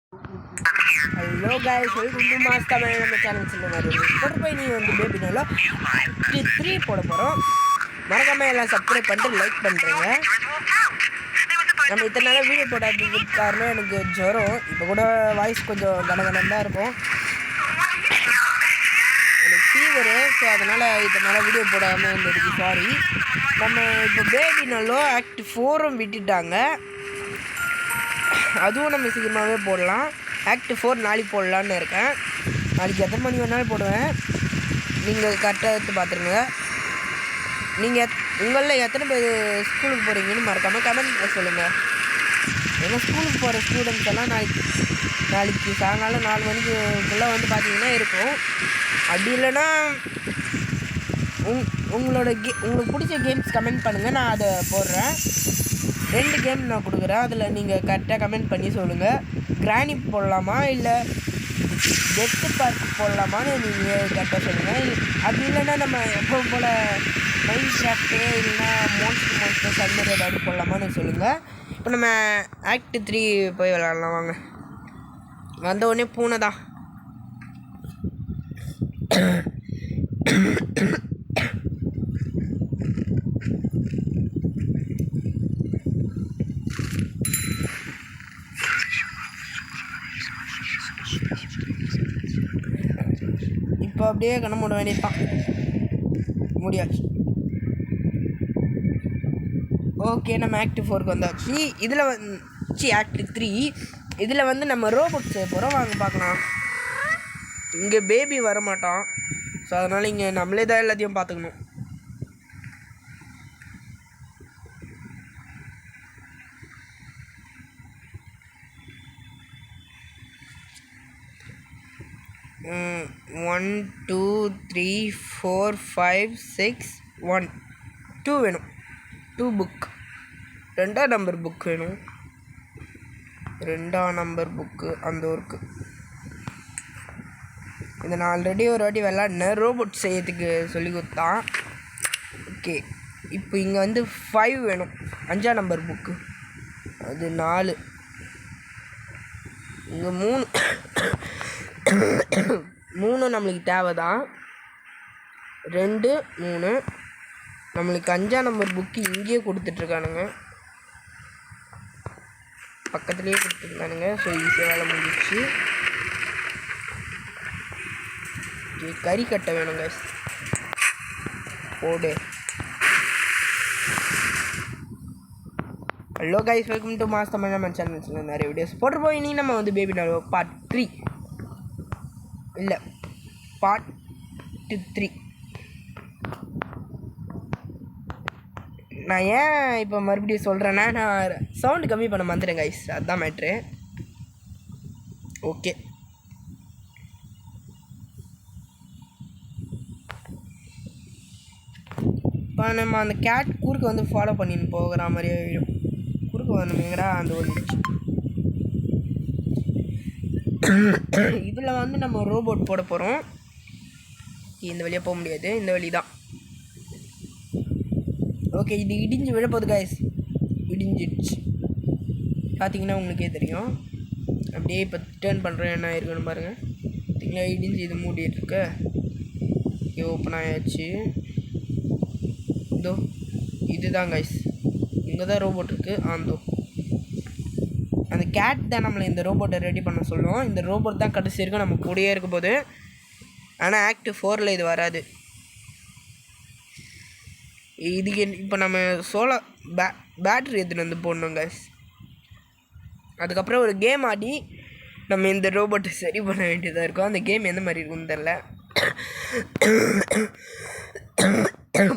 Hello guys welcome to master man நம்ம channel சொல்லுங்க இப்போ போய் நீ வந்து பேபி நாளோ 3 போட போறோம் மறக்காம எல்லாம் சப்ஸ்கிரைப் பண்ணிட்டு லைக் பண்றீங்க நம்ம இத்தனை நாளா வீடியோ போடாததுக்கு காரணம் எனக்கு ஜுரம் இப்போ கூட வாய்ஸ் கொஞ்சம் கனகனந்தா இருக்கும் எனக்கு ஃபீவர் ஸோ அதனால இத்தனை நாளா வீடியோ போடாமல் இருந்ததுக்கு சாரி நம்ம இப்போ பேபி நாளோ ஆக்ட் 4 விட்டுட்டாங்க அதுவும் நம்ம சீக்கிரமாகவே போடலாம் ஆக்ட் 4 நாளைக்கு போடலான்னு இருக்கேன் நாளைக்கு எத்தனை மணி வேணாலும் போடுவேன் நீங்கள் கரெக்டாக எடுத்து பார்த்துருங்க நீங்கள் உங்களில் எத்தனை பேர் ஸ்கூலுக்கு போகிறீங்கன்னு மறக்காமல் கமெண்ட்டில் சொல்லுங்கள் ஏன்னா ஸ்கூலுக்கு போகிற ஸ்டூடெண்ட்ஸ் எல்லாம் நாளைக்கு சாயங்காலம் 4 மணிக்குள்ளே வந்து பார்த்தீங்கன்னா இருக்கும் அப்படி இல்லைன்னா உங்களுக்கு பிடிச்ச கேம்ஸ் கமெண்ட் பண்ணுங்கள் நான் அதை போடுறேன் 2 கேம் நான் கொடுக்குறேன் அதில் நீங்கள் கரெக்டாக கமெண்ட் பண்ணி சொல்லுங்கள் கிராணி போடலாமா இல்லை டெத்து பார்க் போடலாமான்னு நீங்கள் கரெக்டாக சொல்லுங்கள் அப்படி இல்லைன்னா நம்ம எப்போ போல் மைண்ட் கிராஃப்ட்டு இல்லைன்னா மோன்ஸ்டர்ஸ் அந்த மாதிரி ஏதாவது போடலாமான்னு சொல்லுங்கள் இப்போ நம்ம ஆக்ட் 3 போய் விளாட்லாம் வாங்க வந்த உடனே பூனை தான் இப்போ அப்படியே கண்ண மூட வேண்டியதுதான் முடியாச்சு ஓகே நம்ம ஆக்ட் 4க்கு வந்தாச்சு இதில் ஆக்ட் 3 இதில் வந்து நம்ம ரோபோட் செய்ய போகிறோம் வாங்க பார்க்கலாம் இங்கே பேபி வரமாட்டான் ஸோ அதனால் இங்கே நம்மளே தான் எல்லாத்தையும் பார்த்துக்கணும் ஒன் 2 3 4 5 6 1 2 வேணும் 2 புக் 2ஆம் நம்பர் புக் வேணும் 2ஆம் நம்பர் புக்கு அந்த ஒர்க்கு இதை நான் ஆல்ரெடி ஒரு வாட்டி விளாட்னேன் ரோபோட் செய்யறதுக்கு சொல்லி கொடுத்தான் ஓகே இப்போ இங்கே வந்து 5 வேணும் 5ஆம் நம்பர் புக்கு அது 4 இங்கே 3 நம்மளுக்கு தேவை தான் 2 3 நம்மளுக்கு 5ஆம் நம்பர் புக்கு இங்கேயே கொடுத்துட்ருக்கானுங்க பக்கத்துலேயே கொடுத்துருக்கானுங்க ஸோ ஈஸியாக வேலை முடிஞ்சிச்சு கறி கட்டை வேணுங்க போடு hello guys welcome to master man நம்ம சேனல்ஸில் நிறைய வீடியோஸ் போட்டு போய் நீ நம்ம வந்து பேபி நாள் பார்ட் 3 இல்லை பார்ட் 3 நான் ஏன் இப்போ மறுபடியும் சொல்கிறேன்னா நான் சவுண்டு கம்மி பண்ண வந்துட்டேன் கைஸ் அதுதான் மேட்ரு ஓகே இப்போ நம்ம அந்த கேட் குறுக்க வந்து ஃபாலோ பண்ணின்னு போகிற மாதிரியே குறுக்க வரணுமேங்கடா அந்த வந்துச்சு இதில் வந்து நம்ம ரோபோட் போட போகிறோம் இந்த வழியாக போக முடியாது இந்த வழி தான் ஓகே இது இடிஞ்சு விழப்போகுது கைஸ் இடிஞ்சிடுச்சு பார்த்தீங்கன்னா உங்களுக்கே தெரியும் அப்படியே இப்போ டேர்ன் பண்ணுறேன் என்ன இருக்குன்னு பாருங்கள் பார்த்தீங்களா இடிஞ்சு இது மூடிட்டுருக்கு ஓகே ஓப்பன் ஆயாச்சு இதோ இதுதான் கைஸ் இங்கே தான் ரோபோட் இருக்குது ஆந்தோ அந்த கேட் தான் நம்மளை இந்த ரோபோட்டை ரெடி பண்ண சொல்லுவோம் இந்த ரோபோட் தான் கடைசி இருக்கும் நம்ம கூடயே இருக்க போது ஆனால் ஆக்ட் 4ல் இது வராது இதுக்கு இப்போ நம்ம சோலார் பேட்ரி எடுத்துகிட்டு வந்து போடணும் கைஸ் அதுக்கப்புறம் ஒரு கேம் ஆடி நம்ம இந்த ரோபோட்டை சரி பண்ண வேண்டியதாக இருக்கும் அந்த கேம் எந்த மாதிரி இருக்குன்னு தெரில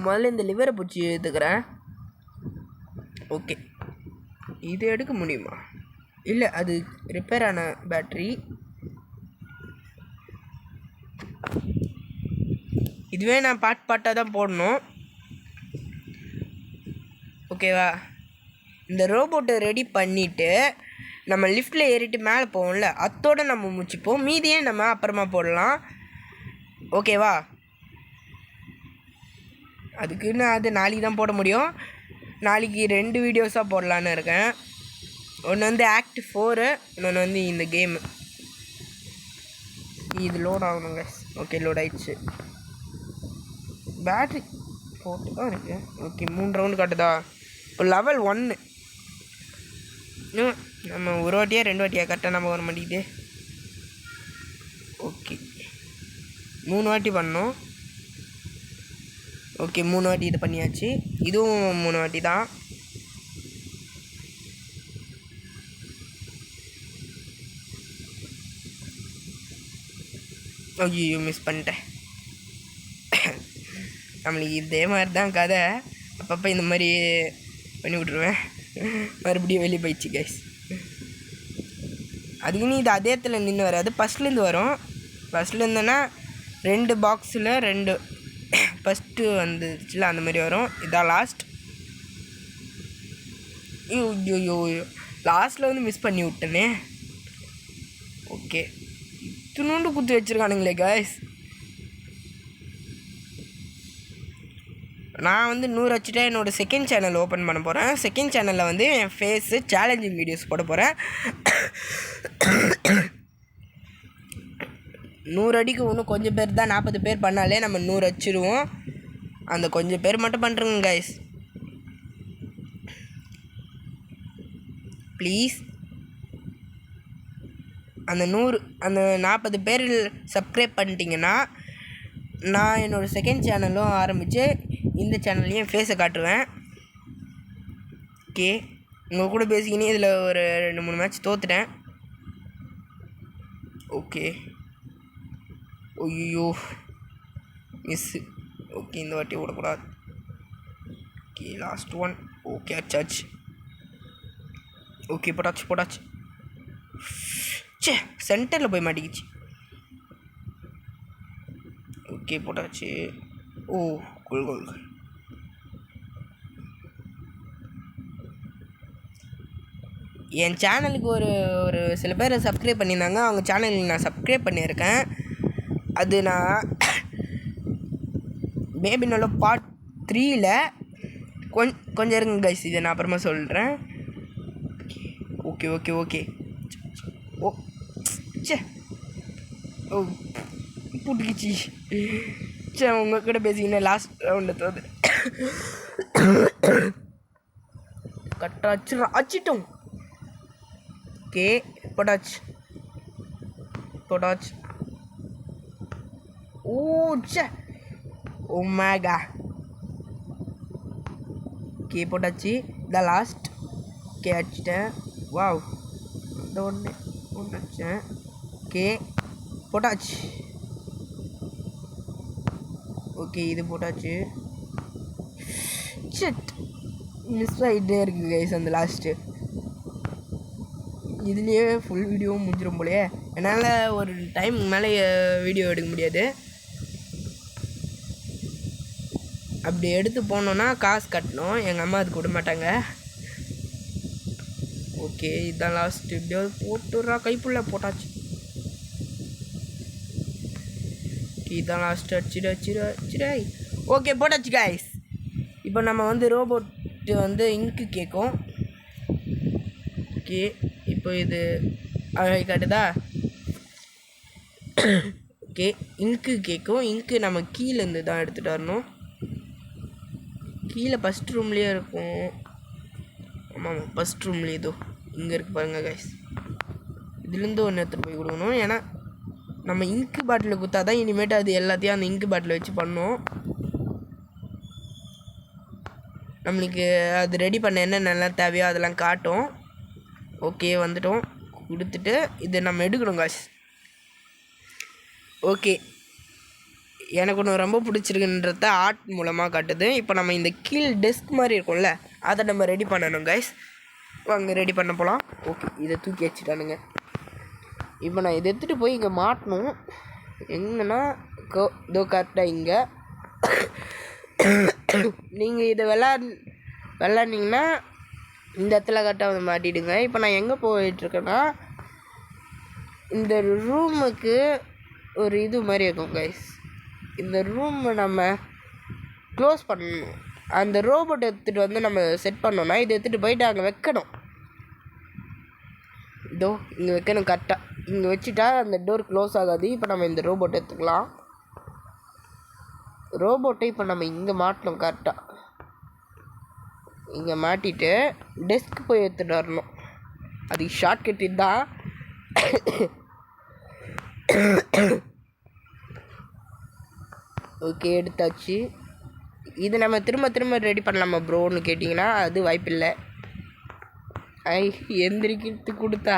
முதல்ல இந்த லிவரை பிடிச்சி எடுத்துக்கிறேன் ஓகே இது எடுக்க முடியுமா இல்லை அது ரிப்பேர் ஆன பேட்ரி இதுவே நான் பாட்டாக தான் போடணும் ஓகேவா இந்த ரோபோட்டை ரெடி பண்ணிவிட்டு நம்ம லிஃப்ட்டில் ஏறிட்டு மேலே போவோம்ல அத்தோடு நம்ம முடிச்சுப்போம் மீதியே நம்ம அப்புறமா போடலாம் ஓகேவா அதுக்குன்னு அது நாளைக்கு தான் போட முடியும் நாளைக்கு 2 வீடியோஸாக போடலான்னு இருக்கேன் ஒன்று வந்து ஆக்ட் 4, இன்னொன்று வந்து இந்த கேமு. இது லோட் ஆகணுங்க. ஓகே, லோட் ஆயிடுச்சு. பேட்ரி போட்டு தான் இருக்கு. ஓகே, 3 ரவுண்டு காட்டுதா? இப்போ லெவல் 1. நம்ம ஒரு வாட்டியா 2 வாட்டியா கரெக்டாக நம்ம வர மாட்டேங்குது. ஓகே, 3 வாட்டி பண்ணோம். ஓகே, 3 வாட்டி இது பண்ணியாச்சு. இதுவும் 3 வாட்டி தான். ஐயோ, மிஸ் பண்ணிட்டேன். நம்மளுக்கு இதே மாதிரி தான் கதை. அப்பப்போ இந்த மாதிரி பண்ணி விட்ருவேன். மறுபடியும் வெளியே போயிடுச்சு கைஸ். அதுக்குன்னு இது அதே இடத்துல நின்று வராது, ஃபஸ்ட்லேருந்து வரும். ஃபஸ்ட்லேருந்துன்னா 2 பாக்ஸில் 2 ஃபஸ்ட்டு வந்துச்சுல அந்த மாதிரி வரும். இதான் லாஸ்ட். ஐயோ, லாஸ்ட்டில் வந்து மிஸ் பண்ணி விட்டேனே. ஓகே, இத்தினோண்டு குத்தி வச்சுருக்கானுங்களே கைஸ். நான் வந்து 100 வச்சுட்டு என்னோடய செகண்ட் சேனல் ஓப்பன் பண்ண போகிறேன். செகண்ட் சேனலில் வந்து என் ஃபேஸு சேலஞ்சிங் வீடியோஸ் போட போகிறேன். 100 அடிக்கு இன்னும் கொஞ்சம் பேர் தான், 40 பேர் பண்ணாலே நம்ம 100 வச்சுருவோம். அந்த கொஞ்சம் பேர் மட்டும் பண்ணுறேங்க கைஸ், ப்ளீஸ். அந்த 40 பேர் சப்ஸ்கிரைப் பண்ணிட்டீங்கன்னா நான் என்னோடய செகண்ட் சேனலும் ஆரம்பித்து இந்த சேனல்லையும் ஃபேஸை காட்டுவேன். ஓகே, உங்கள் கூட பேசிக்கினே இதில் ஒரு 2-3 மேட்ச் தோற்றுட்டேன். ஓகே, ஐயோ மிஸ்ஸு. ஓகே, இந்த வாட்டி விடக்கூடாது. Okay, last one. ஓகே, அச்சாச்சு. ஓகே, போட்டாச்சு. சே, சென்டரில் போய் மாட்டிக்கிச்சு. ஓகே, போட்டாச்சு. ஓ, கோல். என் சேனலுக்கு ஒரு சில பேர் சப்ஸ்கிரைப் பண்ணியிருந்தாங்க. அவங்க சேனலுக்கு நான் சப்ஸ்கிரைப் பண்ணியிருக்கேன். அது நான் பேபி நல்ல பார்ட் 3ல் கொஞ்சம் இருங்க கைஸ், இதை நான் அப்புறமா சொல்கிறேன். ஓகே. ஓ சே, ஓ புட்டுக்கிச்சி. சே, உங்கள் கூட பேசிக்கினே லாஸ்ட் ரவுண்டு தோது கரெக்டாக அச்சிட்டோம். ஓகே, போட்டாச்சு. ஓ சே, ஓ மேகா. ஓகே, போட்டாச்சு. இதான் லாஸ்ட். ஓகே, அடிச்சிட்டேன். வாவ், இந்த ஒன்று அடித்தேன். ஓகே, போட்டாச்சு. ஓகே, இது போட்டாச்சு. செட் மிஸ் ஆகிட்டே இருக்குது கைஸ் அந்த லாஸ்ட்டு. இதுலேயே ஃபுல் வீடியோவும் முடிஞ்சிடும் போலையே. என்னால் ஒரு டைம் மேலே வீடியோ எடுக்க முடியாது. அப்படி எடுத்து போனோன்னா காசு கட்டணும். எங்கள் அம்மா அதுக்கு விட மாட்டாங்க. ஓகே, இதுதான் லாஸ்ட். இப்படியோ போட்டுறா கைப்புள்ள. போட்டாச்சு. இதுதான் லாஸ்ட். அடிச்சிடு. ஓகே, போட்டாச்சு கைஸ். இப்போ நம்ம வந்து ரோபோட்டு வந்து இங்கு கேட்கும். ஓகே, இப்போ இது காட்டுதா? ஓகே, இங்கு கேட்கும். இங்கு நம்ம கீழேருந்து தான் எடுத்துகிட்டு வரணும். கீழே ஃபஸ்ட் ரூம்லேயே இருக்கும். ஆமாம், ஃபஸ்ட் ரூம்லேயே இதோ இங்கே இருக்குது பாருங்கள் கைஸ். இதுலேருந்து ஒன்று எடுத்துகிட்டு போய் கொடுக்கணும். ஏன்னா நம்ம இங்கு பாட்டில் குத்தா தான் இனிமேட்டு அது எல்லாத்தையும் அந்த இங்கு பாட்டில் வச்சு பண்ணோம். நம்மளுக்கு அது ரெடி பண்ண என்ன நல்லா தேவையோ அதெல்லாம் காட்டும். ஓகே, வந்துட்டோம். கொடுத்துட்டு இது நம்ம எடுக்கணும் காசு. ஓகே, எனக்கு ஒன்று ரொம்ப பிடிச்சிருக்குன்றத ஆர்ட் மூலமாக காட்டுது. இப்போ நம்ம இந்த கீழ் டெஸ்க் மாதிரி இருக்கும்ல, அதை நம்ம ரெடி பண்ணணும் கைஸ். வாங்க ரெடி பண்ண போகலாம். ஓகே, இதை தூக்கி வச்சுட்டானுங்க. இப்போ நான் இதை எடுத்துகிட்டு போய் இங்கே மாட்டணும். எங்கன்னா இதோ கரெக்டாக இங்கே. நீங்கள் இதை விளாட்னீங்கன்னா இந்த இடத்துல கரெக்டாக வந்து மாட்டிடுங்க. இப்போ நான் எங்கே போயிட்டுருக்கேன்னா இந்த ரூமுக்கு ஒரு இது மாதிரி இருக்கும் கைஸ். இந்த ரூமை நம்ம க்ளோஸ் பண்ணணும். அந்த ரோபோட் எடுத்துகிட்டு வந்து நம்ம செட் பண்ணோன்னா இதை எடுத்துகிட்டு போயிட்டு அங்கே வைக்கணும். இதோ இங்கே வைக்கணும் கரெக்டாக. இங்கே வச்சுட்டா அந்த டோர் க்ளோஸ் ஆகாது. இப்போ நம்ம இந்த ரோபோட் எடுத்துக்கலாம். ரோபோட்டை இப்போ நம்ம இங்கே மாட்டணும் கரெக்டாக. இங்கே மாட்டிட்டு டெஸ்க் போய் எடுத்துகிட்டு வரணும். அதுக்கு ஷார்ட்கட் தான். ஓகே, எடுத்தாச்சு. இது நம்ம திரும்ப திரும்ப ரெடி பண்ணலாமா ப்ரோன்னு கேட்டிங்கன்னா அது வாய்ப்பில்லை. எந்திரிக்கிறது கொடுத்தா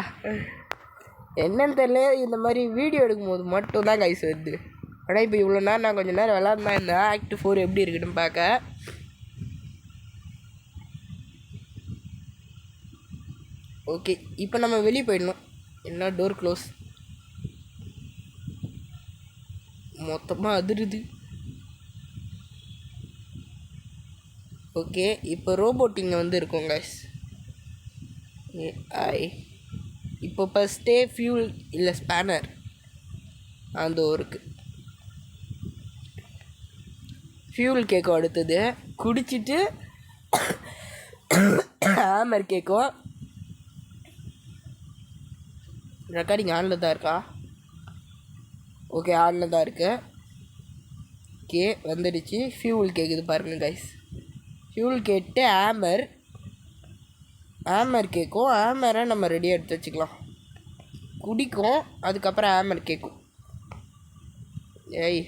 என்னன்னு தெரியல. இந்த மாதிரி வீடியோ எடுக்கும்போது மட்டும்தான் கைஸ் வருது. ஆனால் இப்போ இவ்வளோ நேரம் நான் கொஞ்சம் நேரம் விளாட்தான் இருந்தேன். ஆக்ட் 4 எப்படி இருக்குன்னு பார்க்க. ஓகே, இப்போ நம்ம வெளியே போயிடணும். என்ன டோர் க்ளோஸ், மொத்தமாக அதிருது. ஓகே, இப்போ ரோபோட்டிங்க வந்து இருக்கும் கைஸ். இப்போ ஃபஸ்ட்டே ஃபியூல் இல்லை ஸ்பேனர் அந்த இருக்குது. ஃபியூல் கேக்கும் அடுத்தது குடிச்சிட்டு ஹேமர் கேக்கும். ரெக்கார்டிங் ஆனில் தான் இருக்கா? ஓகே, ஆனில் தான் இருக்கு. ஓகே, வந்துடுச்சு. ஃபியூல் கேட்குது பாருங்க கைஸ். ஃபியூல் கேட்டு ஹேமர் கேட்கும். ஹேமரை நம்ம ரெடியாக எடுத்து வச்சுக்கலாம். குடிக்கும், அதுக்கப்புறம் ஹேமர் கேட்கும். ஏய்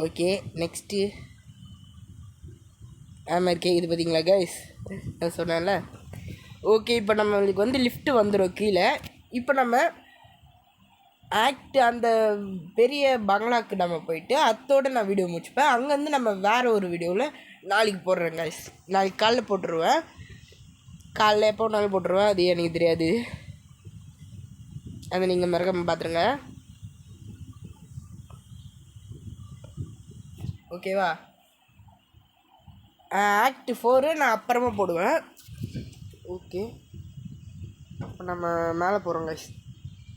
ஓகே, நெக்ஸ்ட்டு ஹேமர் கேட்குது பார்த்தீங்களா கைஸ், நான் சொன்னேன்ல. ஓகே, இப்போ நம்மளுக்கு வந்து லிஃப்ட்டு வந்துடும் கீழே. இப்போ நம்ம ஆக்ட் அந்த பெரிய பங்களாக்கு நம்ம போயிட்டு அத்தோடு நான் வீடியோ முடிச்சுப்பேன். அங்கேருந்து நம்ம வேறு ஒரு வீடியோவில் நாளைக்கு போடுறேன் கைஸ். நாளைக்கு காலைல போட்டுருவேன். காலைல எப்போ நாள் போட்டுருவேன், அது எனக்கு தெரியாது. அதை நீங்கள் மறக்காமல் பார்த்துருங்க. ஓகேவா? ஆக்ட் 4 நான் அப்புறமா போடுவேன். ஓகே, அப்போ நம்ம மேலே போகிறோம் கைஸ்.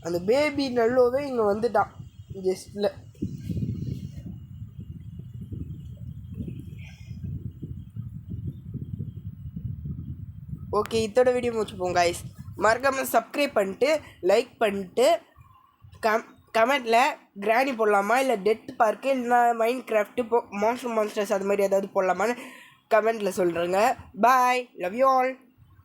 அந்த பேபி நல்லோவே இங்கே வந்துட்டான் ஜஸ்ட்டில். ஓகே, இதோட வீடியோ முடிச்சுப்போம் கைஸ். மறக்காமல் சப்ஸ்கிரைப் பண்ணிட்டு லைக் பண்ணிட்டு கமெண்ட்டில் கிராணி போடலாமா இல்லை டெத் பார்க்கு இல்லைனா மைண்ட் கிராஃப்ட்டு மான்ஸ்டர்ஸ் அது மாதிரி ஏதாவது போடலாமான்னு கமெண்ட்டில் சொல்கிறேங்க. பாய், லவ் யூ ஆல்.